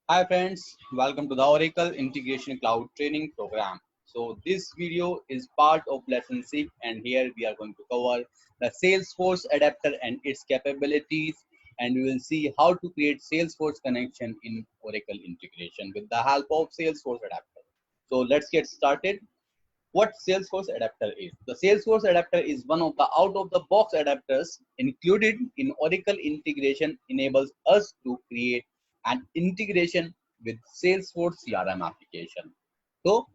Hi friends, welcome to the Oracle Integration Cloud Training Program. So this video is part of lesson 6 and here we are going to cover the Salesforce adapter and its capabilities, and we will see how to create Salesforce connection in Oracle integration with the help of Salesforce adapter. So let's get started. What Salesforce adapter is? The Salesforce adapter is one of the out-of-the-box adapters included in Oracle integration, enables us to create an integration with Salesforce CRM application. So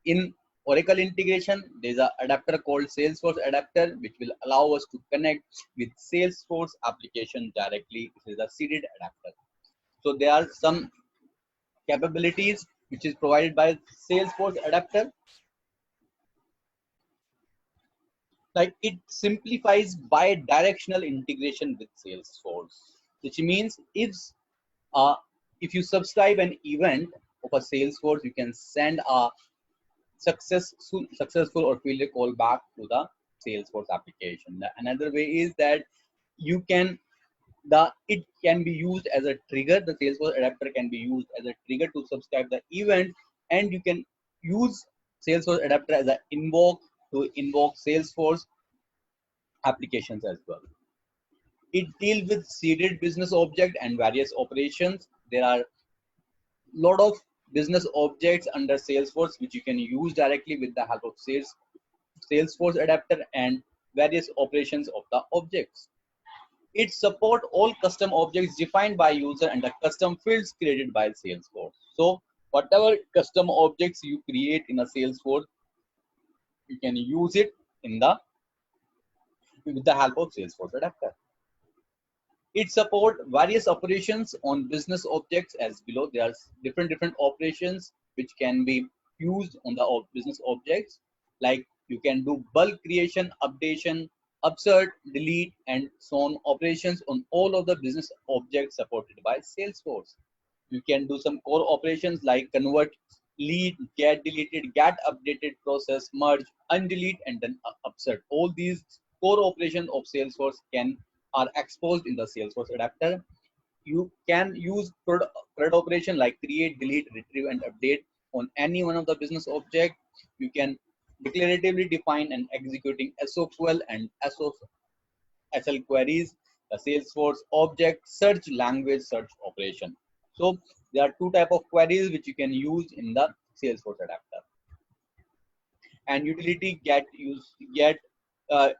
in Oracle integration, there's an adapter called Salesforce adapter, which will allow us to connect with Salesforce application directly. This is a seeded adapter. So there are some capabilities which is provided by Salesforce adapter. Like, it simplifies bi-directional integration with Salesforce, which means uh, if you subscribe an event of a Salesforce, you can send a successful or failure call back to the Salesforce application. Another way is that you can it can be used as a trigger. The Salesforce adapter can be used as a trigger to subscribe the event, and you can use Salesforce adapter as an invoke to invoke Salesforce applications as well. It deals with seeded business object and various operations. There are a lot of business objects under Salesforce which you can use directly with the help of Salesforce adapter and various operations of the objects. It supports all custom objects defined by user and the custom fields created by Salesforce. So whatever custom objects you create in a Salesforce, you can use it in the with the help of Salesforce adapter. It supports various operations on business objects as below. There are different operations which can be used on the business objects. Like, you can do bulk creation, updation, upsert, delete, and so on operations on all of the business objects supported by Salesforce. You can do some core operations like convert, lead, get deleted, get updated, process, merge, undelete, and then upsert. All these core operations of Salesforce are exposed in the Salesforce adapter. You can use CRUD operation like create, delete, retrieve, and update on any one of the business object. You can declaratively define and executing SOQL and SL queries, the Salesforce object search language search operation. So there are two type of queries which you can use in the Salesforce adapter. And utility get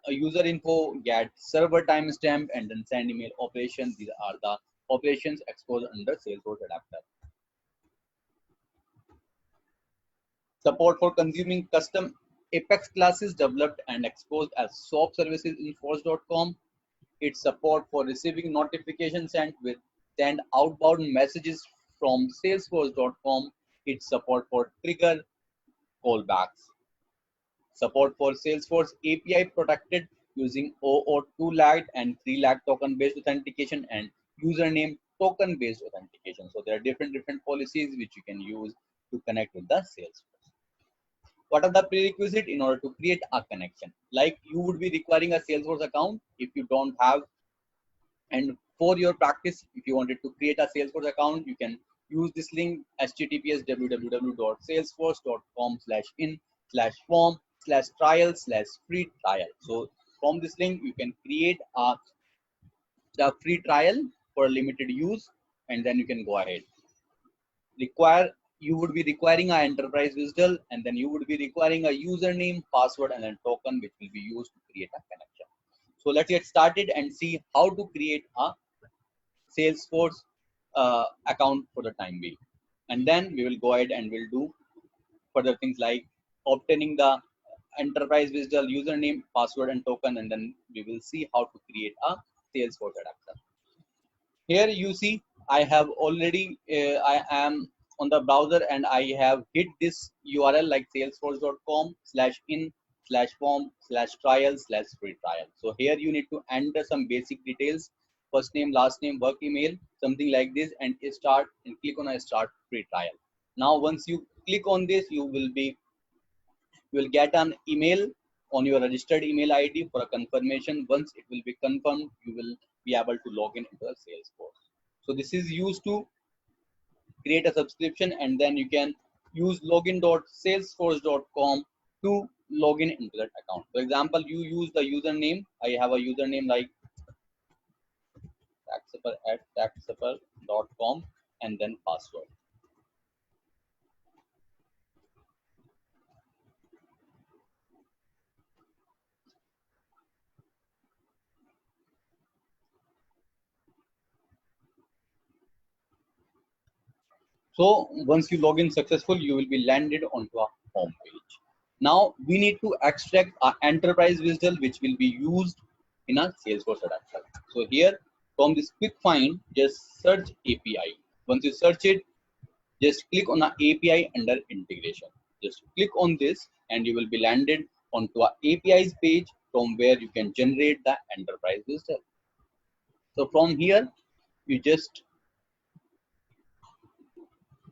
user info, get server timestamp, and then send email operations. These are the operations exposed under Salesforce adapter. Support for consuming custom Apex classes developed and exposed as SOAP services in Force.com. Its support for receiving notifications send outbound messages from Salesforce.com. Its support for trigger callbacks. Support for Salesforce API protected using OAuth 2 lagged and 3 lag token based authentication and username token based authentication. So there are different policies which you can use to connect with the Salesforce. What are the prerequisites in order to create a connection? Like, you would be requiring a Salesforce account if you don't have, and for your practice, if you wanted to create a Salesforce account, you can use this link https www.salesforce.com/in/form/trial/free trial. So from this link you can create the free trial for limited use, and then you can go ahead. You would be requiring an enterprise visual, and then you would be requiring a username, password, and then token which will be used to create a connection. So let's get started and see how to create a Salesforce account for the time being, and then we will go ahead and we'll do further things like obtaining the enterprise visual, username, password, and token, and then we will see how to create a Salesforce adapter. Here you see I have already I am on the browser and I have hit this URL like salesforce.com/in/form/trial/free trial. So here you need to enter some basic details, first name, last name, work email, something like this, and click on a start free trial. Now once you click on this, you will get an email on your registered email ID for a confirmation. Once it will be confirmed, you will be able to log in into a Salesforce. So this is used to create a subscription, and then you can use login.salesforce.com to log in into that account. For example, you use the username. I have a username like taxable@taxable.com and then password. So once you log in successful, you will be landed onto a home page. Now we need to extract our enterprise visual, which will be used in a Salesforce adapter. So here from this quick find, just search API. Once you search it, just click on the API under integration. Just click on this and you will be landed onto a APIs page from where you can generate the enterprise visual. So from here, you just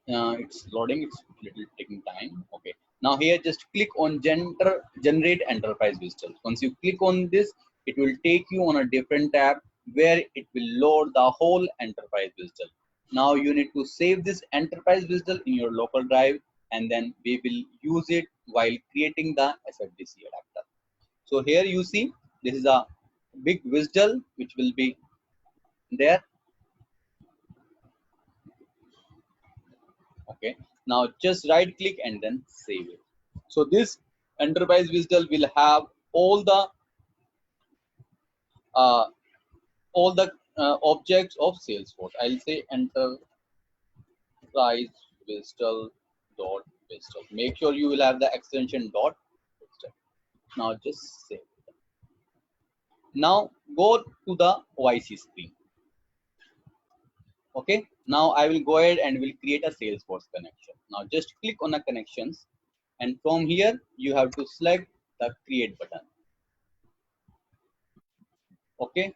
it's loading, it's little taking time. Okay, now here just click on generate enterprise visual. Once you click on this, it will take you on a different tab where it will load the whole enterprise visual. Now you need to save this enterprise visual in your local drive, and then we will use it while creating the SFDC adapter. So here you see this is a big visual which will be there. Okay, now just right click and then save it. So this enterprise visual will have all the uh, objects of Salesforce. I'll say enterprise visual dot visual. Make sure you will have the extension dot visual. Now just save it. Now go to the OIC screen. Okay, now I will go ahead and will create a Salesforce connection. Now just click on the connections, and from here you have to select the create button. Okay,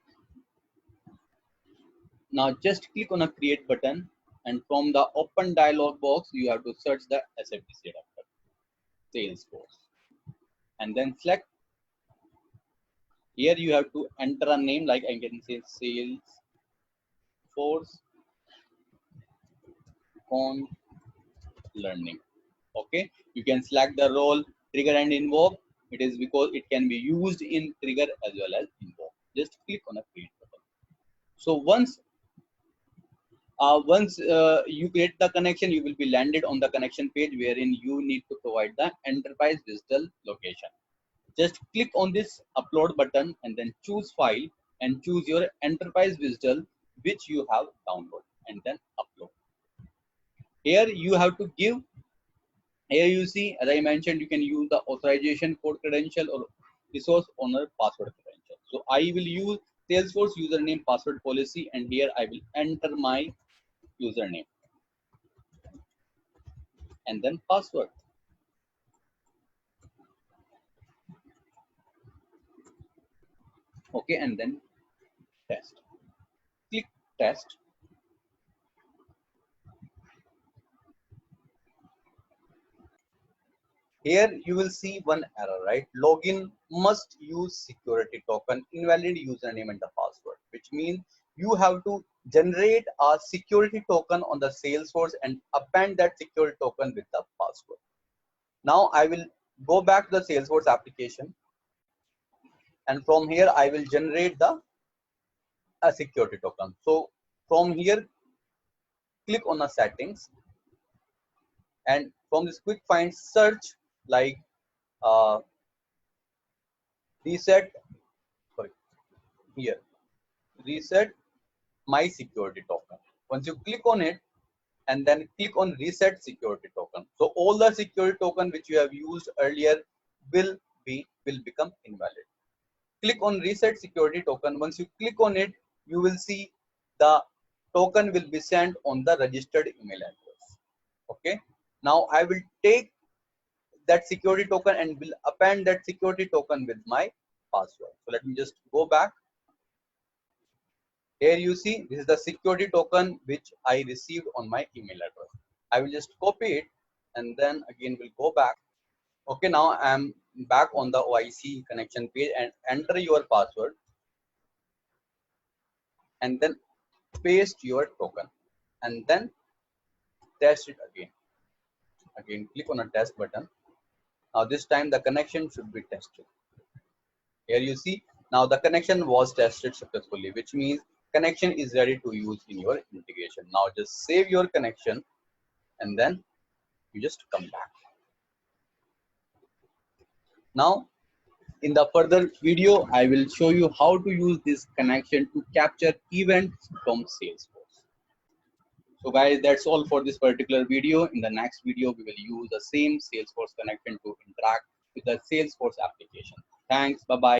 now just click on a create button, and from the open dialog box you have to search the SFDC adapter Salesforce, and then select. Here you have to enter a name, like I can say Salesforce on learning. Okay, you can select the role, trigger and invoke. It is because it can be used in trigger as well as invoke. Just click on a create button. So once you create the connection, you will be landed on the connection page wherein you need to provide the enterprise digital location. Just click on this upload button and then choose file and choose your enterprise visual which you have downloaded, and then upload. Here you have to give. Here you see, as I mentioned, you can use the authorization code credential or resource owner password credential. So I will use Salesforce username password policy, and here I will enter my username and then password. Okay, and then test. Click test. Here you will see one error, right? Login must use security token, invalid username and the password, which means you have to generate a security token on the Salesforce and append that security token with the password. Now I will go back to the Salesforce application, and from here I will generate the security token. So from here, click on the settings, and from this quick find search like uh, reset, sorry, here reset my security token. Once you click on it, and then click on reset security token, so all the security token which you have used earlier will become invalid. Click on reset security token. Once you click on it, you will see the token will be sent on the registered email address. Okay, now I will take that security token and will append that security token with my password. So let me just go back. Here you see this is the security token which I received on my email address. I will just copy it and then again we'll go back. Okay, now I am back on the OIC connection page, and enter your password and then paste your token and then test it again. Again, click on a test button. Now this time the connection should be tested. Here you see, now the connection was tested successfully, which means connection is ready to use in your integration. Now just save your connection and then you just come back. Now in the further video, I will show you how to use this connection to capture events from Salesforce. So guys, that's all for this particular video. In the next video, we will use the same Salesforce connection to interact with the Salesforce application. Thanks. Bye-bye.